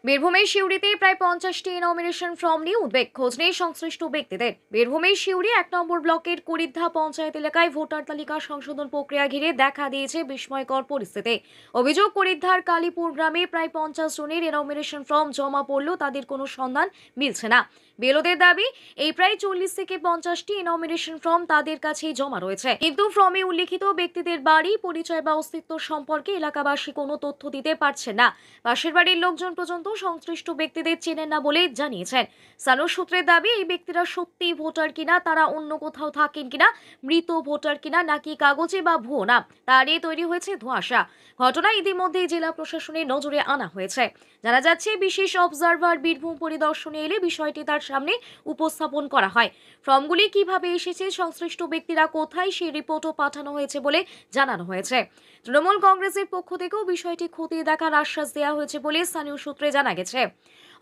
বীরভূমের সিউড়িতে প্রায় 50টি nomination form নিয়ে উদ্বেগ, খোঁজ নেই সংশ্লিষ্ট ব্যক্তিদের। বীরভূমের সিউড়ি 1 নম্বর ব্লকের কুড়িদ্ধা পঞ্চায়েত এলাকায় ভোটার তালিকা সংশোধন প্রক্রিয়া ঘিরে দেখা দিয়েছে বিস্ময়কর পরিস্থিতি। অভিযোগ, কুড়িদ্ধার কালীপুর গ্রামে প্রায় 50 জনের নমিনেশন ফর্ম জমা পড়লেও তাদের কোনো সন্ধান মিলছে না। বিএলওদের দাবি, এই প্রায় 40 থেকে 50টি নমিনেশন ফর্ম তাদের কাছেই জমা রয়েছে, কিন্তু ফর্মে উল্লেখিত ব্যক্তিদের বাড়ি, পরিচয় বা অস্তিত্ব সম্পর্কে এলাকাবাসী কোনো তথ্য দিতে পারছেন না। পাশের বাড়ির লোকজন পর্যন্ত সংশ্লিষ্ট ব্যক্তিদের চেনেন না বলে জানিয়েছেন। স্থানীয় সূত্রের দাবি, এই ব্যক্তিরা সত্যি ভোটার কিনা, তারা অন্য কোথাও থাকেন কিনা, মৃত ভোটার কিনা, নাকি কাগজে বা ভুয়ো নাম, তা নিয়ে তৈরি হয়েছে ধোঁয়াশা। ঘটনা ইতিমধ্যেই জেলা প্রশাসনের নজরে আনা হয়েছে। জানা যাচ্ছে, বিশেষ অবজারভার বীরভূম পরিদর্শনে এলে বিষয়টি তার সামনে উপস্থাপন করা হয়। ফর্মগুলি কিভাবে এসেছে, সংশ্লিষ্ট ব্যক্তিরা কোথায়, সেই রিপোর্টও পাঠানো হয়েছে বলে জানানো হয়েছে। তৃণমূল কংগ্রেসের পক্ষ থেকেও বিষয়টি খতিয়ে দেখার আশ্বাস দেওয়া হয়েছে বলে স্থানীয় সূত্রে জানা গেছে।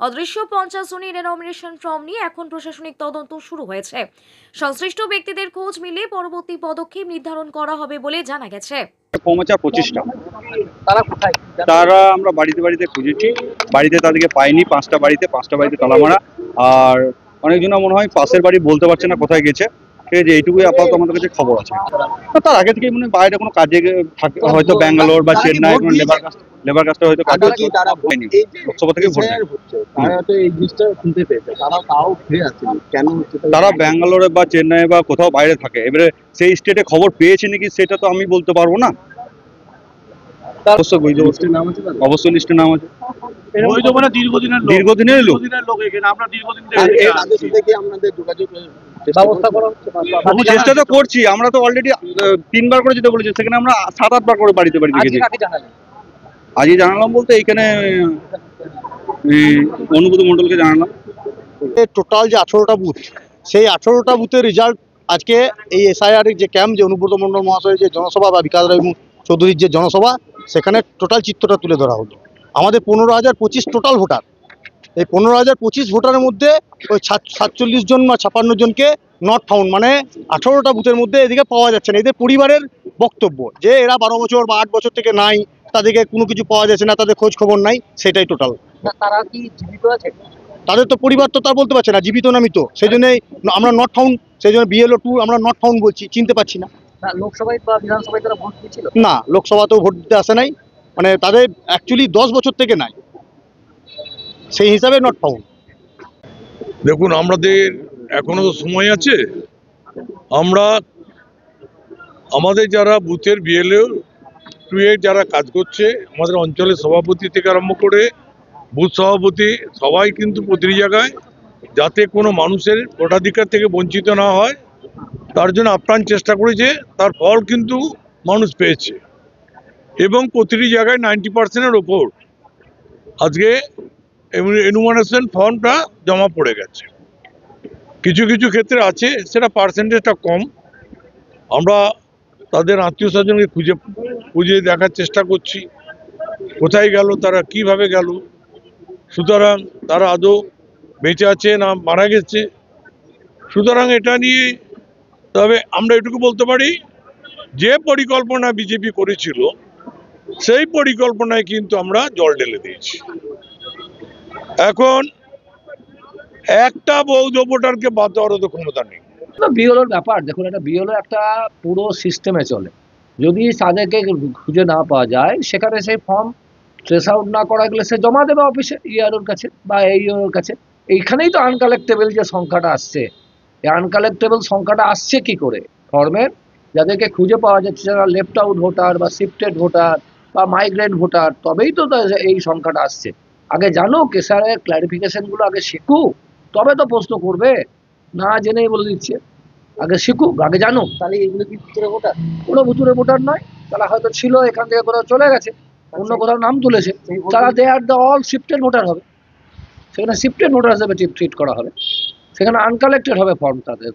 অদৃশ্য 50 জনের নমিনেশন ফর্ম নিয়ে এখন প্রশাসনিক তদন্ত শুরু হয়েছে। সংশ্লিষ্ট ব্যক্তিদের খোঁজ মিলে পরবর্তী পদক্ষেপ নির্ধারণ করা হবে বলে জানা গেছে। কর্মচারী 25টা। তারা আমরা বাড়িতে বাড়িতে খুঁজেছি, বাড়িতে তাদেরকে পাইনি। 5টা বাড়িতে তালা মারা। আর অনেকজনা মনে হয় পাশের বাড়ি বলতে পারছে না কোথায় গেছে। ঠিক আছে, এইটুকুই আপাতত আমাদের কাছে খবর আছে। তার আগে থেকে মনে হয় বাইরে কোনো কাজে থাকে, হয়তো ব্যাঙ্গালোর বা চেন্নাই কোনো লেবার কাজটা হয়তো কাজ হয়নি, লোকসভা থেকে ভোট দেয়। তারা ব্যাঙ্গালোরে বা চেন্নাই বা কোথাও বাইরে থাকে, এবারে সেই স্টেটে খবর পেয়েছে নাকি সেটা তো আমি বলতে পারবো না। অবশ্যই লিস্টে নাম আছে। দীর্ঘদিনের লোক। চেষ্টা তো করছি, আমরা তো অলরেডি 3বার করে যেতে বলেছি, সেখানে আমরা 7-8 বার করে বাড়িতে গেছি। আজই জানালাম বলতে এইখানে অনুব্রত মন্ডলকে জানালাম। টোটাল যে 18টা বুথ, সেই 18টা বুথের রেজাল্ট আজকে এই এসআইআর যে ক্যাম্প, যে অনুব্রত মন্ডল মহাশয়ের যে জনসভা বা বিকাশ রায় চৌধুরীর যে জনসভা, সেখানে টোটাল চিত্রটা তুলে ধরা হলো। আমাদের 15,025 টোটাল ভোটার। এই 15,025 ভোটারের মধ্যে ওই 47 জন বা 56 জনকে নট ফাউন্ড, মানে 18টা বুথের মধ্যে এদিকে পাওয়া যাচ্ছে না। এদের পরিবারের বক্তব্য যে এরা 12 বছর বা 8 বছর থেকে নাই, তাদেরকে কোনো কিছু পাওয়া যাচ্ছে না, তাদের খোঁজ খবর নাই, সেটাই টোটাল। তারা কি জীবিত আছে? তাদের তো পরিবার তো তা বলতে পারছে না, জীবিত না মৃত, সেই জন্যই আমরা নট ফাউন্ড, সেই জন্য BLO 2 আমরা নট ফাউন্ড বলছি, চিনতে পারছি না। লোকসভায় বা বিধানসভায় তারা ভোট দিয়েছিল না, লোকসভাতেও ভোট দিতে আসে নাই, মানে তাদের অ্যাকচুয়ালি 10 বছর থেকে নাই, সেই হিসাবে নট ফাউন্ড। দেখুন, আমাদের এখনো তো সময় আছে। আমরা আমাদের যারা বুথের BLO 2 এর যারা কাজ করছে, আমাদের অঞ্চলের সভাপতি থেকে আরম্ভ করে বুথ সভাপতি, সবাই কিন্তু প্রতিটি জায়গায় যাতে কোনো মানুষের ভোটাধিকার থেকে বঞ্চিত না হয়, তার জন্য আপ্রাণ চেষ্টা করেছে। তার ফল কিন্তু মানুষ পেয়েছে, এবং প্রতিটি জায়গায় 90%-এর ওপর আজকে এনুমারেশন ফর্মটা জমা পড়ে গেছে। কিছু কিছু ক্ষেত্রে আছে সেটা পার্সেন্টেজটা কম। আমরা তাদের আত্মীয় স্বজনকে খুঁজে দেখার চেষ্টা করছি কোথায় গেল, তারা কিভাবে গেল, সুতরাং তারা আদৌ বেঁচে আছে না মারা গেছে। সুতরাং এটা নিয়ে তবে আমরা এটুকু বলতে পারি, যে পরিকল্পনা বিজেপি করেছিল সেই পরিকল্পনায় কিন্তু আমরা জল ঢেলে দিয়েছি। এখন একটা বৌদ্ধ ভোটারকে বাদ দেওয়ার তো ক্ষমতা নেই। বিএলওর ব্যাপার, দেখুন, এটা বিএলও একটা পুরো সিস্টেমে চলে। যদি তাদেরকে খুঁজে না পাওয়া যায়, সেখানে সেই ফর্ম ট্রেস আউট না করা গেলে সে জমা দেবে অফিসে, ইআরওর কাছে বা এইওর কাছে। এইখানেই তো আনকালেক্টেবল যে সংখ্যাটা আসছে, এই আনকালেক্টেবল সংখ্যাটা আসছে কি করে? ফর্মের যাদেরকে খুঁজে পাওয়া যাচ্ছে, যারা লেফট আউট ভোটার বা শিফটেড ভোটার বা মাইগ্রেন্ট ভোটার, তবেই তো এই সংখ্যাটা আসছে। আগে জানো, কেসারের ক্লারিফিকেশনগুলো আগে শিখুক, তবে তো প্রশ্ন করবে। না জেনেই বলে দিচ্ছে, আগে শিখুক, আগে জানুক। তাহলে এগুলো কি ভুতুরে ভোটার? কোনো ভুতুরে ভোটার নয়, তারা হয়তো ছিল, এখান থেকে কোথাও চলে গেছে, অন্য কোথাও নাম তুলেছে, তারা they are the all shifted voter হবে। সেখানে শিফটেড ভোটার হিসেবে ট্রিট করা হবে, সেখানে আনকালেক্টেড হবে ফর্ম তাদের।